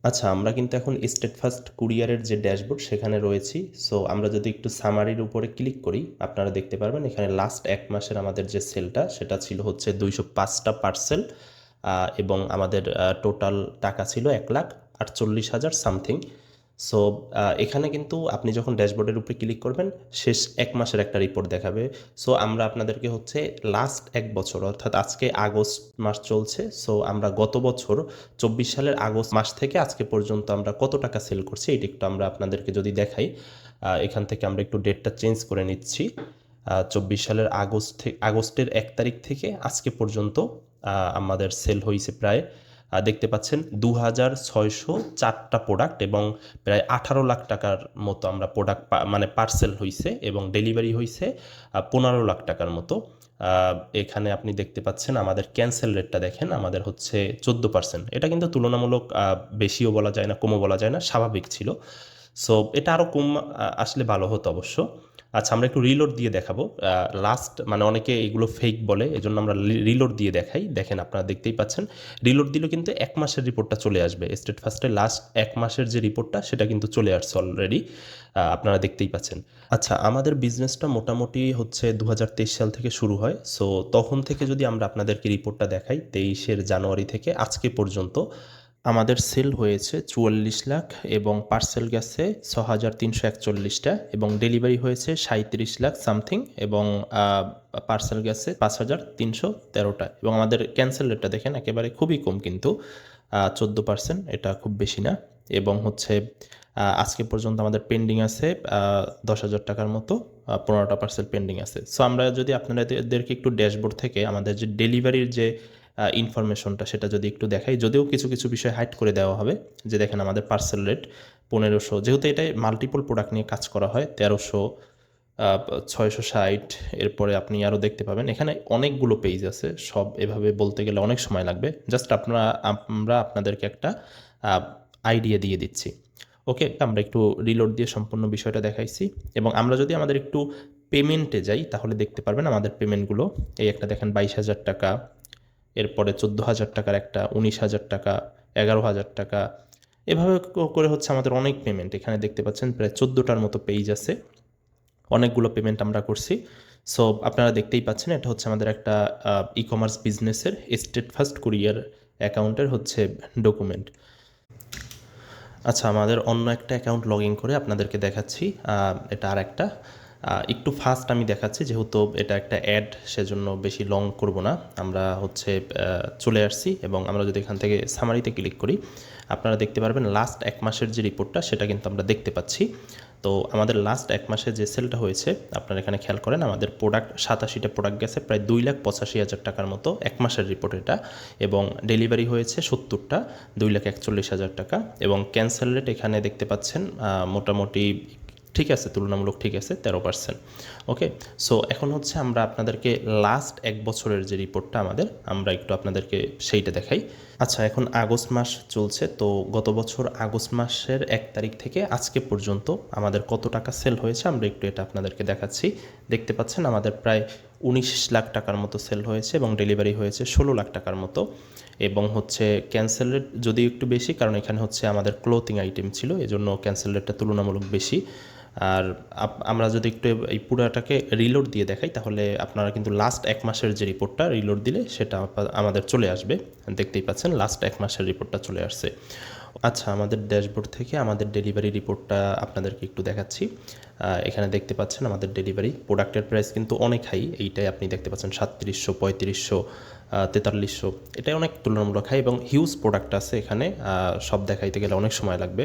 আচ্ছা, আমরা কিন্তু এখন স্টেটফাস্ট কুরিয়ারের যে ড্যাশবোর্ড সেখানে রয়েছি। সো আমরা যদি একটু সামারির উপরে ক্লিক করি, আপনারা দেখতে পারবেন এখানে লাস্ট ১ মাসের আমাদের যে সেলটা সেটা ছিল হচ্ছে ২০৫ টা পার্সেল, এবং আমাদের টোটাল টাকা ছিল ১,৪৮,০০০ সামথিং। সো এখানে কিন্তু আপনি যখন ড্যাশবোর্ডের উপরে ক্লিক করবেন, শেষ ১ মাসের একটা রিপোর্ট দেখাবে। সো আমরা আপনাদেরকে হচ্ছে লাস্ট ১ বছর, অর্থাৎ আজকে আগস্ট মাস চলছে। সো আমরা গত বছর ২৪ সালের আগস্ট মাস থেকে আজকে পর্যন্ত আমরা কত টাকা সেল করছি এটা একটু আমরা আপনাদেরকে যদি দেখাই। এখান থেকে আমরা একটু ডেটটা চেঞ্জ করে নিচ্ছি। ২৪ সালের আগস্টের ১ তারিখ থেকে আজকে পর্যন্ত আমাদের সেল হইছে প্রায়, দেখতে পাচ্ছেন ২,৬০৪টা প্রোডাক্ট এবং প্রায় ১৮ লাখ টাকার মতো আমরা প্রোডাক্ট মানে পার্সেল হইছে এবং ডেলিভারি হইছে ১৫ লাখ টাকার মতো। এখানে আপনি দেখতে পাচ্ছেন আমাদের ক্যান্সেল রেটটা দেখেন, আমাদের হচ্ছে ১৪%। এটা কিন্তু তুলনামূলক বেশিও বলা যায় না, কমও বলা যায় না, স্বাভাবিক ছিল। সো এটা আরও কম আসলে ভালো হতো অবশ্য। আচ্ছা, আমরা একটু রিলোড দিয়ে দেখাবো। লাস্ট মানে অনেকে এগুলো ফেক বলে, এজন্য আমরা রিলোড দিয়ে দেখাই। দেখেন, আপনারা দেখতেই পাচ্ছেন রিলোড দিলে কিন্তু ১ মাসের রিপোর্টটা চলে আসবে। স্টেটফাস্টের লাস্ট ১ মাসের যে রিপোর্টটা সেটা কিন্তু চলে আসছে অলরেডি, আপনারা দেখতেই পাচ্ছেন। আচ্ছা, আমাদের বিজনেসটা মোটামুটি হচ্ছে ২০২৩ সাল থেকে শুরু হয়। সো তখন থেকে যদি আমরা আপনাদেরকে রিপোর্টটা দেখাই, ২৩ জানুয়ারি থেকে আজকে পর্যন্ত আমাদের সেল হয়েছে ৪৪ লাখ এবং পার্সেল গেছে ৬,৩৪১টা এবং ডেলিভারি হয়েছে ৩৭ লাখ সামথিং এবং পার্সেল গেছে ৫,৩১৩টা এবং আমাদের ক্যান্সেল রেটটা দেখেন একেবারে খুবই কম, কিন্তু ১৪%, এটা খুব বেশি না। এবং হচ্ছে আজকে পর্যন্ত আমাদের পেন্ডিং আছে ১০,০০০ টাকার মতো, ১৫টা পার্সেল পেন্ডিং আছে। সো আমরা যদি আপনাদেরকে একটু ড্যাশবোর্ড থেকে আমাদের যে ডেলিভারির যে ইনফরমেশনটা সেটা যদি একটু দেখাই, যদিও কিছু কিছু বিষয় হাইড করে দেওয়া হবে। যে দেখেন আমাদের পার্সেল রেট ১৫০০, যেহেতু এটাই মাল্টিপল প্রোডাক্ট নিয়ে কাজ করা হয়, ১৩০০, ৬৬০, এরপরে আপনি আরও দেখতে পাবেন এখানে অনেকগুলো পেজ আছে। সব এভাবে বলতে গেলে অনেক সময় লাগবে। জাস্ট আমরা আপনাদেরকে একটা আইডিয়া দিয়ে দিচ্ছি। ওকে, আমরা একটু রিলোড দিয়ে সম্পূর্ণ বিষয়টা দেখাইছি এবং আমরা যদি আমাদের একটু পেমেন্টে যাই তাহলে দেখতে পারবেন আমাদের পেমেন্টগুলো। এই একটা দেখেন ২২,০০০ টাকা, এরপরে ১৪,০০০ টাকার একটা, ১৯,০০০ টাকা, ১১,০০০ টাকা, এভাবে করে হচ্ছে আমাদের অনেক পেমেন্ট। এখানে দেখতে পাচ্ছেন প্রায় ১৪টার মতো পেজ আছে, অনেকগুলো পেমেন্ট আমরা করছি। সো আপনারা দেখতেই পাচ্ছেন এটা হচ্ছে আমাদের একটা ই কমার্স বিজনেসের স্টেটফাস্ট কুরিয়ার অ্যাকাউন্টের হচ্ছে ডকুমেন্ট। আচ্ছা, আমাদের অন্য একটা অ্যাকাউন্ট লগ ইন করে আপনাদেরকে দেখাচ্ছি। এটা আর একটা একটু ফাস্ট আমি দেখাচ্ছি, যেহেতু এটা একটা অ্যাড, সেজন্য বেশি লং করব না। আমরা হচ্ছে চলে আসছি এবং আমরা যদি এখান থেকে সামারিতে ক্লিক করি, আপনারা দেখতে পারবেন লাস্ট ১ মাসের যে রিপোর্টটা সেটা কিন্তু আমরা দেখতে পাচ্ছি। তো আমাদের লাস্ট ১ মাসে যে সেলটা হয়েছে আপনারা এখানে খেয়াল করেন, আমাদের প্রোডাক্ট ৮৭টা প্রোডাক্ট গেছে প্রায় ২,৮৫,০০০ টাকার মতো, ১ মাসের রিপোর্ট এটা। এবং ডেলিভারি হয়েছে ৭০টা, ২,৪১,০০০ টাকা এবং ক্যান্সেল রেট এখানে দেখতে পাচ্ছেন মোটামুটি ঠিক আছে, তুলনামূলক ঠিক আছে, ১৩%। ওকে, সো এখন হচ্ছে আমরা আপনাদেরকে লাস্ট ১ বছরের যে রিপোর্টটা আমাদের, আমরা একটু আপনাদেরকে সেইটা দেখাই। আচ্ছা, এখন আগস্ট মাস চলছে, তো গত বছর আগস্ট মাসের ১ তারিখ থেকে আজকে পর্যন্ত আমাদের কত টাকা সেল হয়েছে আমরা একটু এটা আপনাদেরকে দেখাচ্ছি। দেখতে পাচ্ছেন আমাদের প্রায় ১৯ লাখ টাকার মতো সেল হয়েছে এবং ডেলিভারি হয়েছে ১৬ লাখ টাকার মতো এবং হচ্ছে ক্যান্সেল রেট যদিও একটু বেশি, কারণ এখানে হচ্ছে আমাদের ক্লোথিং আইটেম ছিল, এজন্য ক্যান্সেল রেটটা তুলনামূলক বেশি। আর আমরা যদি একটু এই পুরাটাকে রিলোড দিয়ে দেখাই তাহলে আপনারা কিন্তু লাস্ট ১ মাসের যে রিপোর্টটা রিলোড দিলে সেটা আমাদের চলে আসবে। দেখতেই পাচ্ছেন লাস্ট ১ মাসের রিপোর্টটা চলে আসছে। আচ্ছা, আমাদের ড্যাশবোর্ড থেকে আমাদের ডেলিভারি রিপোর্টটা আপনাদেরকে একটু দেখাচ্ছি। এখানে দেখতে পাচ্ছেন আমাদের ডেলিভারি প্রোডাক্টের প্রাইস কিন্তু অনেক হাই। এইটাই আপনি দেখতে পাচ্ছেন ৩৭০০, ৩৫০০, ৪৩০০, এটাই অনেক তুলনামূলক হাই এবং হিউজ প্রোডাক্ট আছে এখানে। সব দেখাইতে গেলে অনেক সময় লাগবে।